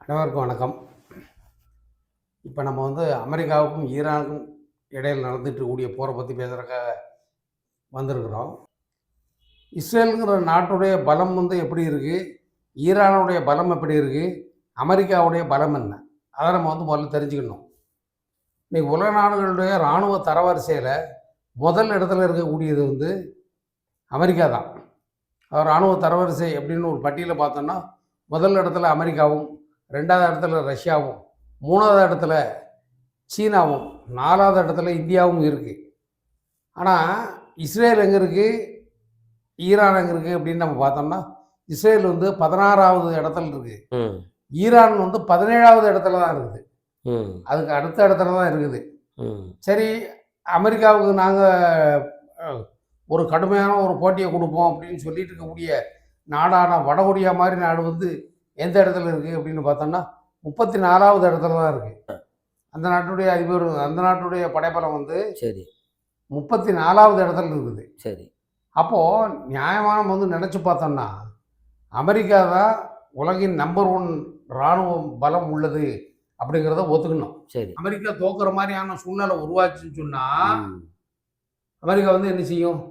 அனைவருக்கும் வணக்கம். இப்போ நம்ம அமெரிக்காவுக்கும் ஈரானுக்கும் இடையில் நடந்துட்டு இருக்கக்கூடிய போரை பற்றி பேசுகிறதுக்காக வந்திருக்கிறோம். இஸ்ரேலுங்கிற நாட்டுடைய பலம் எப்படி இருக்குது, ஈரானுடைய பலம் எப்படி இருக்குது, அமெரிக்காவுடைய பலம் என்ன, அதை நம்ம முதல்ல தெரிஞ்சுக்கணும். இன்றைக்கி உலக நாடுகளுடைய இராணுவ தரவரிசையில் முதல் இடத்துல இருக்கக்கூடியது அமெரிக்கா தான். இராணுவ தரவரிசை எப்படின்னு ஒரு பட்டியலை பார்த்தோன்னா முதல் இடத்துல அமெரிக்காவும், 2வது இடத்துல ரஷ்யாவும், 3வது இடத்துல சீனாவும், 4வது இடத்துல இந்தியாவும் இருக்குது. ஆனால் இஸ்ரேல் எங்கே இருக்குது, ஈரான் எங்கே இருக்குது அப்படின்னு நம்ம பார்த்தோம்னா இஸ்ரேல் 16வது இடத்துல இருக்குது, ஈரான் 17வது இடத்துல தான் இருக்குது. அதுக்கு அடுத்த இடத்துல தான் இருக்குது. சரி, அமெரிக்காவுக்கு நாங்கள் ஒரு கடுமையான ஒரு போட்டியை கொடுப்போம் அப்படின்னு சொல்லிட்டு இருக்கக்கூடிய நாடான வடகொரியா மாதிரி நாடு எந்த இடத்துல இருக்குது அப்படின்னு பார்த்தோம்னா 34வது இடத்துல தான் இருக்குது. அந்த நாட்டுடைய அதிபர், அந்த நாட்டுடைய படைபலம் சரி 34வது இடத்துல இருக்குது. சரி, அப்போது நியாயமான நினச்சி பார்த்தோம்னா அமெரிக்கா தான் உலகின் நம்பர் 1 இராணுவ பலம் உள்ளது அப்படிங்கிறத ஒத்துக்கணும். சரி, அமெரிக்கா தோக்குற மாதிரியான சூழ்நிலை உருவாச்சுன்னு சொன்னால் அமெரிக்கா என்ன செய்யும்,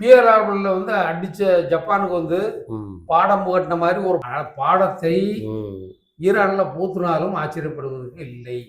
பியர் ஹார்பரில் அடித்த ஜப்பானுக்கு பாடம் புகட்டின மாதிரி ஒரு பாடத்தை ஈரானில் பூத்துனாலும் ஆச்சரியப்படுவதற்கு இல்லை.